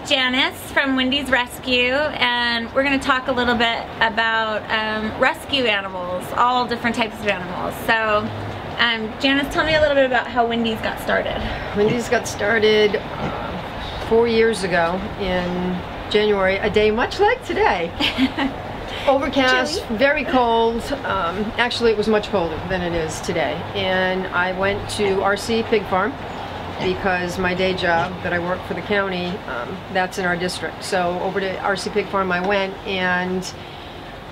Janice from Wendy's Rescue, and we're going to talk a little bit about rescue animals, all different types of animals. So, Janice, tell me a little bit about how Wendy's got started. Wendy's got started 4 years ago in January, a day much like today. Overcast, chilly, very cold. Actually, it was much colder than it is today. And I went to RC Pig Farm because my day job that I work for the county, that's in our district. So over to RC Pig Farm I went, and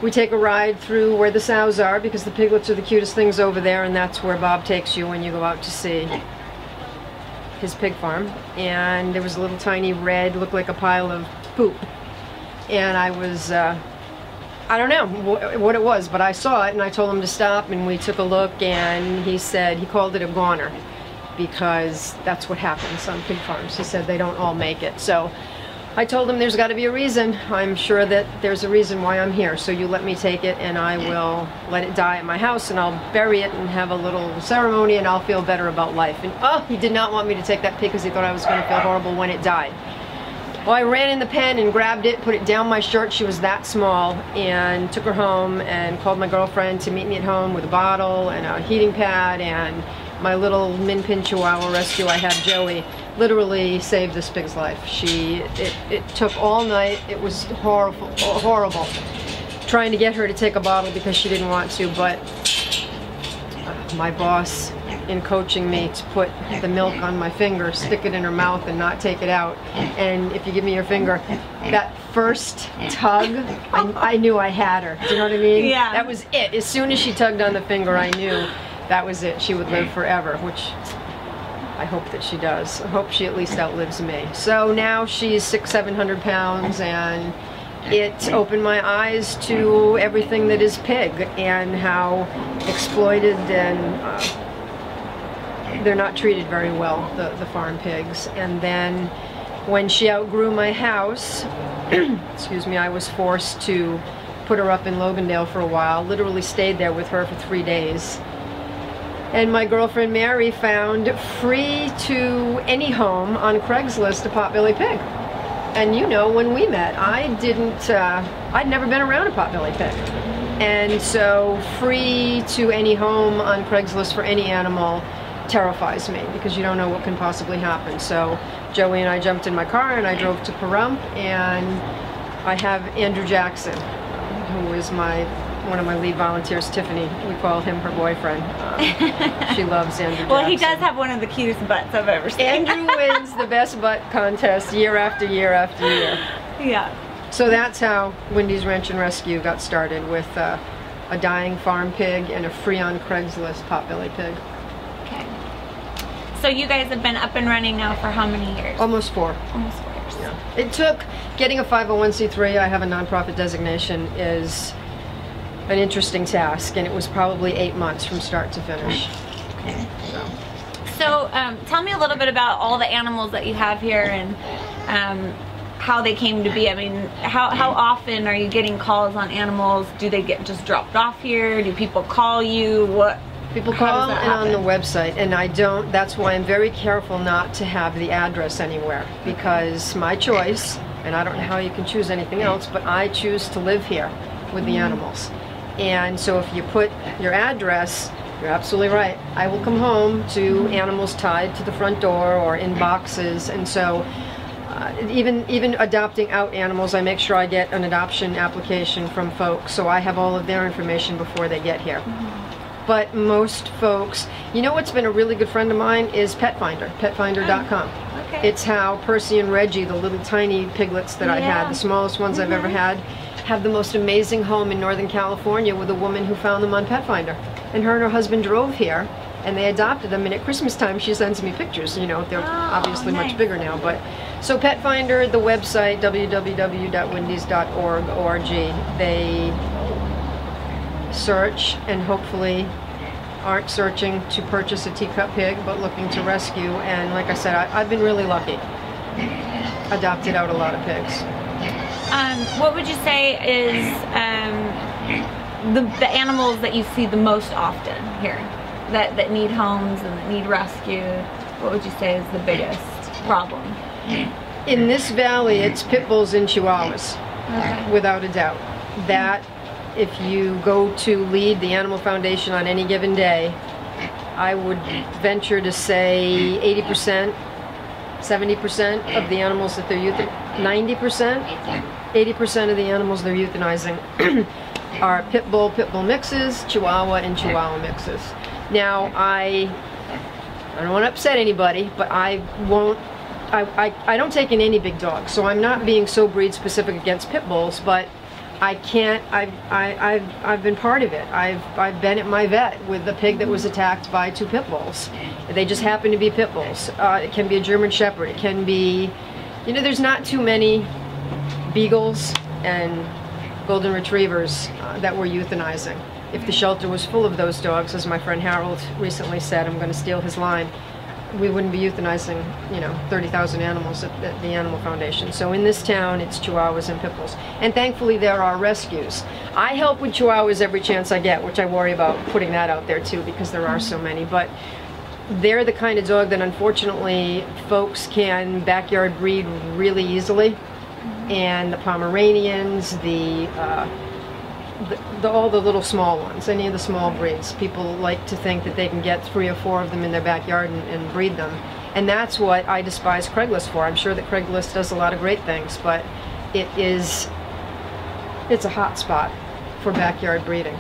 we take a ride through where the sows are because the piglets are the cutest things over there, and that's where Bob takes you when you go out to see his pig farm. And there was a little tiny red, looked like a pile of poop. And I was, I don't know what it was, but I saw it and I told him to stop, and we took a look, and he said, he called it a goner because that's what happens on pig farms. He said they don't all make it. So I told him there's got to be a reason. I'm sure that there's a reason why I'm here. So you let me take it and I will let it die at my house, and I'll bury it and have a little ceremony, and I'll feel better about life. And oh, he did not want me to take that pig because he thought I was going to feel horrible when it died. Well, I ran in the pen and grabbed it, put it down my shirt, she was that small, and took her home and called my girlfriend to meet me at home with a bottle and a heating pad, and my little Min Pin Chihuahua rescue I have, Joey, literally saved this pig's life. It took all night. It was horrible, trying to get her to take a bottle because she didn't want to, but my boss in coaching me to put the milk on my finger, stick it in her mouth and not take it out. And if you give me your finger, that first tug, I knew I had her. Do you know what I mean? Yeah. That was it. As soon as she tugged on the finger, I knew that was it. She would live forever, which I hope that she does. I hope she at least outlives me. So now she's 600-700 pounds, and it opened my eyes to everything that is pig and how exploited and they're not treated very well, the farm pigs. And then when she outgrew my house, excuse me, I was forced to put her up in Logandale for a while, literally stayed there with her for 3 days. And my girlfriend Mary found free to any home on Craigslist a Pot Bellied Pig. And you know, when we met, I'd never been around a Pot Bellied Pig. And so free to any home on Craigslist for any animal terrifies me because you don't know what can possibly happen. So Joey and I jumped in my car and I drove to Pahrump, and I have Andrew Jackson, who is one of my lead volunteers, Tiffany. We call him her boyfriend. She loves Andrew Jackson. Well, he does have one of the cutest butts I've ever seen. Andrew wins the best butt contest year after year after year. Yeah. So that's how Wendy's Ranch and Rescue got started, with a dying farm pig and a free on Craigslist Pot Bellied Pig. Okay. So you guys have been up and running now for how many years? Almost 4. Almost 4 years. Yeah. It took getting a 501c3. I have a nonprofit designation, is an interesting task, and it was probably 8 months from start to finish. Okay. So tell me a little bit about all the animals that you have here and how they came to be. I mean, how often are you getting calls on animals? Do they get just dropped off here? Do people call you? What? People call and on the website, and I don't, that's why I'm very careful not to have the address anywhere, because my choice, and I don't know how you can choose anything else, but I choose to live here with the animals. And so if you put your address, you're absolutely right, I will come home to animals tied to the front door or in boxes. And so even adopting out animals, I make sure I get an adoption application from folks, so I have all of their information before they get here. But most folks, you know what's been a really good friend of mine is Pet Finder, petfinder.com. Okay. It's how Percy and Reggie, the little tiny piglets that I had, the smallest ones I've ever had, have the most amazing home in Northern California with a woman who found them on Pet Finder. And her and her husband drove here, and they adopted them, and at Christmas time she sends me pictures. You know, they're obviously much bigger now. But so Pet Finder, the website, www.wendys.org, they search and hopefully aren't searching to purchase a teacup pig, but looking to rescue. And like I said, I've been really lucky. Adopted out a lot of pigs. What would you say is the animals that you see the most often here that need homes and that need rescued? What would you say is the biggest problem? In this valley, it's pit bulls and chihuahuas, without a doubt. That, if you go to lead the Animal Foundation on any given day, I would venture to say 80%, 70% of the animals that they're 90%, 80% of the animals they're euthanizing are pit bull mixes, chihuahua, and chihuahua mixes. Now, I don't want to upset anybody, but I don't take in any big dogs, so I'm not being so breed specific against pit bulls, but I can't, I've been part of it. I've been at my vet with a pig that was attacked by 2 pit bulls. They just happen to be pit bulls. It can be a German Shepherd, it can be, you know, there's not too many beagles and golden retrievers that we're euthanizing. If the shelter was full of those dogs, as my friend Harold recently said, I'm going to steal his line, we wouldn't be euthanizing, you know, 30,000 animals at the Animal Foundation. So in this town, it's chihuahuas and pit bulls. And thankfully, there are rescues. I help with chihuahuas every chance I get, which I worry about putting that out there too, because there are so many. But they're the kind of dog that unfortunately folks can backyard breed really easily. And the Pomeranians, all the little small ones, any of the small breeds, people like to think that they can get 3 or 4 of them in their backyard and breed them. And that's what I despise Craigslist for. I'm sure that Craigslist does a lot of great things, but it's a hot spot for backyard breeding.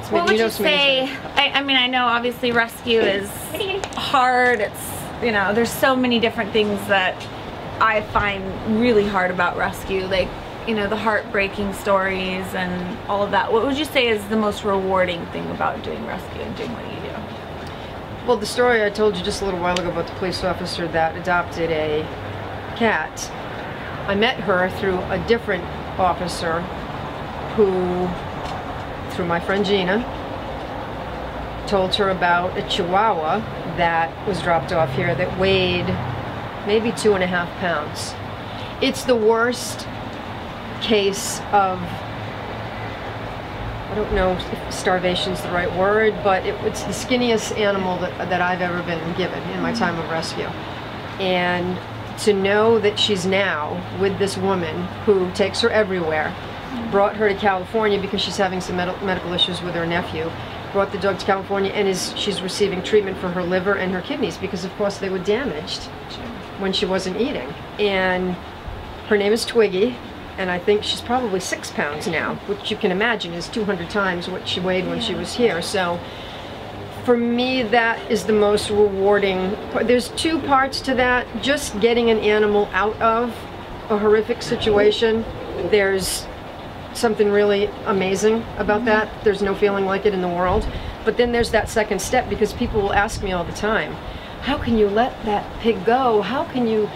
Let's see. What would you say? I mean, I know obviously rescue is hard. It's, you know, there's so many different things that I find really hard about rescue, like, you know, the heartbreaking stories and all of that. What would you say is the most rewarding thing about doing rescue and doing what you do? Well, the story I told you just a little while ago about the police officer that adopted a cat, I met her through a different officer who, through my friend Gina, told her about a chihuahua that was dropped off here that weighed maybe 2.5 pounds. It's the worst case of, I don't know if starvation's the right word, but it's the skinniest animal that I've ever been given in my time of rescue. And to know that she's now with this woman who takes her everywhere, brought her to California because she's having some medical issues with her nephew, brought the dog to California, and she's receiving treatment for her liver and her kidneys because of course they were damaged when she wasn't eating. And her name is Twiggy, and I think she's probably 6 pounds now, which you can imagine is 200 times what she weighed when she was here. So for me, that is the most rewarding. There's 2 parts to that. Just getting an animal out of a horrific situation, there's something really amazing about that. There's no feeling like it in the world. But then there's that second step, because people will ask me all the time, how can you let that pig go? How could you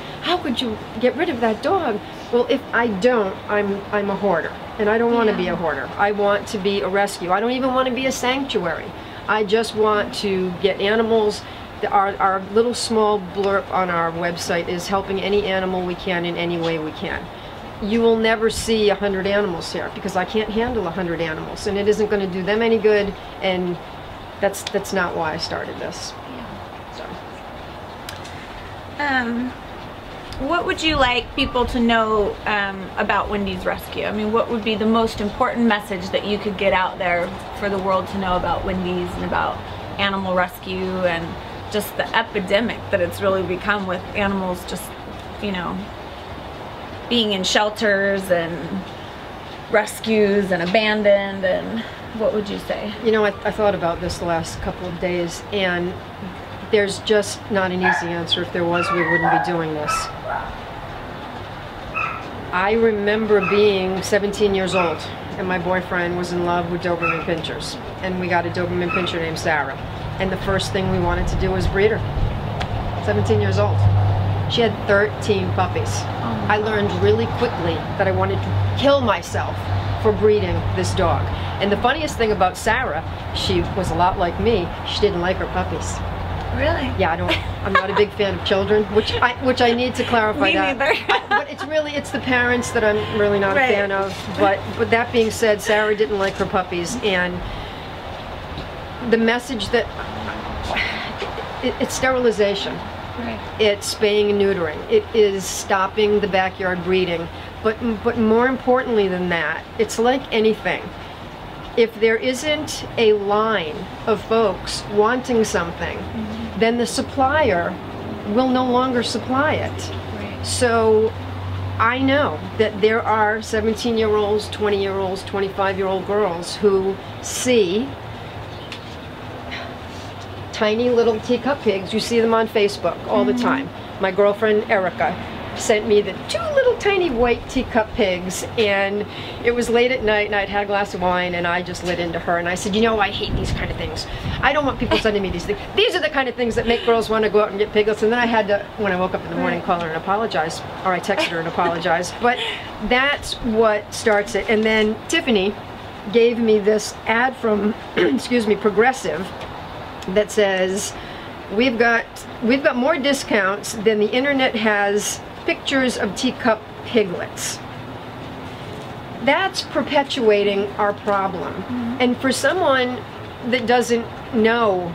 get rid of that dog? Well, if I don't, I'm a hoarder, and I don't want to be a hoarder. I want to be a rescue. I don't even want to be a sanctuary. I just want to get animals. Our little small blurb on our website is helping any animal we can in any way we can. You will never see 100 animals here because I can't handle 100 animals, and it isn't going to do them any good, and that's not why I started this. What would you like people to know about Wendy's Rescue? I mean, what would be the most important message that you could get out there for the world to know about Wendy's and about animal rescue and just the epidemic that it's really become with animals just, you know, being in shelters and rescues and abandoned? And what would you say? You know, I thought about this the last couple of days, and there's just not an easy answer. If there was, we wouldn't be doing this. I remember being 17 years old, and my boyfriend was in love with Doberman Pinchers, and we got a Doberman Pinscher named Sarah, and the first thing we wanted to do was breed her. 17 years old. She had 13 puppies. I learned really quickly that I wanted to kill myself for breeding this dog. And the funniest thing about Sarah, she was a lot like me. She didn't like her puppies. Really? Yeah, I'm not a big fan of children, which I need to clarify. Me neither. But it's the parents that I'm really not a fan of. But that being said, Sarah didn't like her puppies, and the message that it's sterilization. Right. It's spaying and neutering. It is stopping the backyard breeding. But more importantly than that, it's like anything. If there isn't a line of folks wanting something, then the supplier will no longer supply it. Right. So I know that there are 17-year-olds, 20-year-olds, 25-year-old girls who see tiny little teacup pigs. You see them on Facebook all the time. My girlfriend Erica sent me the 2 little tiny white teacup pigs, and it was late at night and I'd had a glass of wine and I just lit into her and I said, you know, I hate these kind of things. I don't want people sending me these things. These are the kind of things that make girls want to go out and get piglets. And then I had to, when I woke up in the morning, call her and apologize, or I texted her and apologized. But that's what starts it. And then Tiffany gave me this ad from excuse me, Progressive, that says we've got more discounts than the internet has pictures of teacup piglets. That's perpetuating our problem. And for someone that doesn't know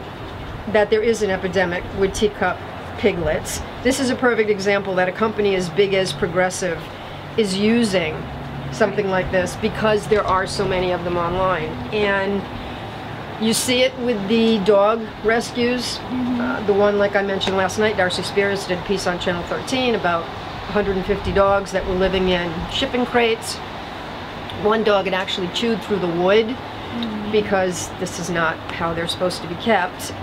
that there is an epidemic with teacup piglets, this is a perfect example that a company as big as Progressive is using something like this because there are so many of them online. And you see it with the dog rescues. The one, like I mentioned last night, Darcy Spears did a piece on Channel 13 about 150 dogs that were living in shipping crates. One dog had actually chewed through the wood because this is not how they're supposed to be kept.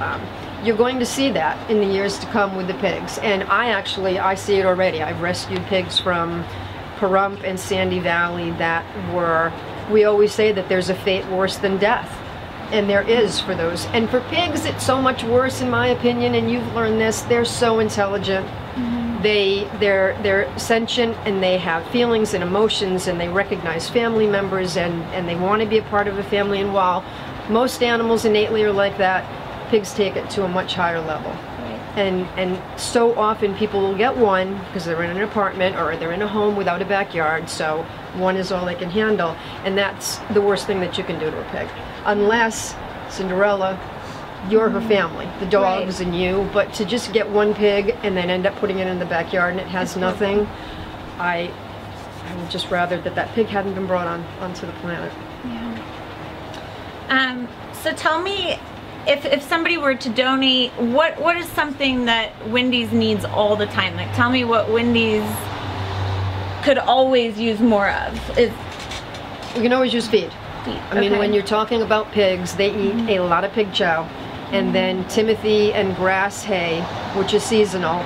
You're going to see that in the years to come with the pigs. And I see it already. I've rescued pigs from Pahrump and Sandy Valley that were, we always say that there's a fate worse than death. And there is for those. And for pigs, it's so much worse in my opinion, and you've learned this, they're so intelligent. They're sentient, and they have feelings and emotions, and they recognize family members, and they want to be a part of a family. And while most animals innately are like that, pigs take it to a much higher level. And so often people will get one because they're in an apartment or they're in a home without a backyard, so one is all they can handle, and that's the worst thing that you can do to a pig. Unless, Cinderella, you're her family, the dogs and you, but to just get one pig and then end up putting it in the backyard and it has nothing, I would just rather that pig hadn't been brought onto the planet. Yeah. So tell me, if somebody were to donate, what is something that Wendy's needs all the time? Like, tell me what Wendy's could always use more of. We can always use feed. I mean, when you're talking about pigs, they eat a lot of pig chow. And then Timothy and grass hay, which is seasonal,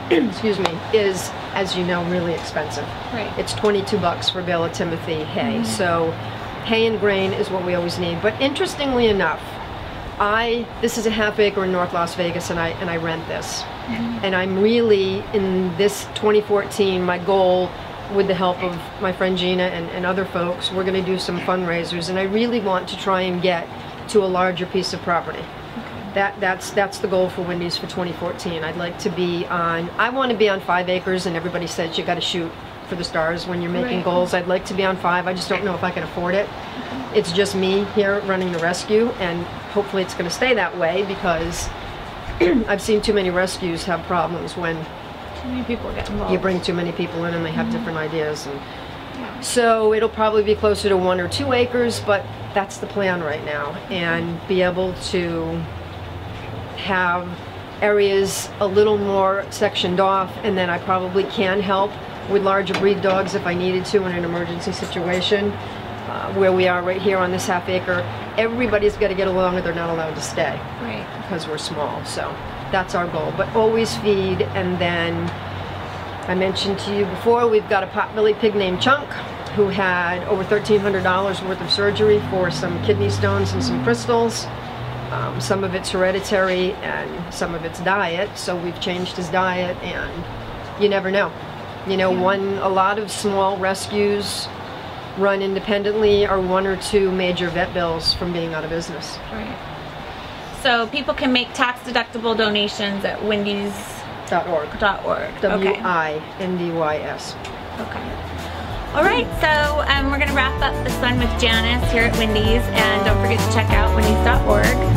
excuse me, is, as you know, really expensive. Right. It's $22 for a bale of Timothy hay. So hay and grain is what we always need. But interestingly enough, this is a half acre in North Las Vegas, and I rent this. And I'm really, in this 2014, my goal, with the help of my friend Gina and other folks, we're going to do some fundraisers, and I really want to try and get to a larger piece of property. That's the goal for Wendy's for 2014. I'd like to be on, I want to be on 5 acres, and everybody says you got to shoot for the stars when you're making goals. I'd like to be on 5. I just don't know if I can afford it. It's just me here running the rescue, and hopefully it's going to stay that way, because I've seen too many rescues have problems when too many people get involved. You bring too many people in and they have different ideas. And so it'll probably be closer to 1 or 2 acres, but that's the plan right now. And be able to have areas a little more sectioned off, and then I probably can help with larger breed dogs if I needed to in an emergency situation. Where we are right here on this half acre, everybody's got to get along or they're not allowed to stay. Right. Because we're small. So that's our goal. But always feed. And then I mentioned to you before, we've got a pot bellied pig named Chunk who had over $1,300 worth of surgery for some kidney stones and some crystals. Some of it's hereditary and some of it's diet. So we've changed his diet, and you never know. You know, a lot of small rescues run independently are 1 or 2 major vet bills from being out of business. Right. So people can make tax-deductible donations at Windys.org. W-I-N-D-Y-S. Okay. All right, so we're going to wrap up this one with Janice here at Wendy's, and don't forget to check out wendy's.org.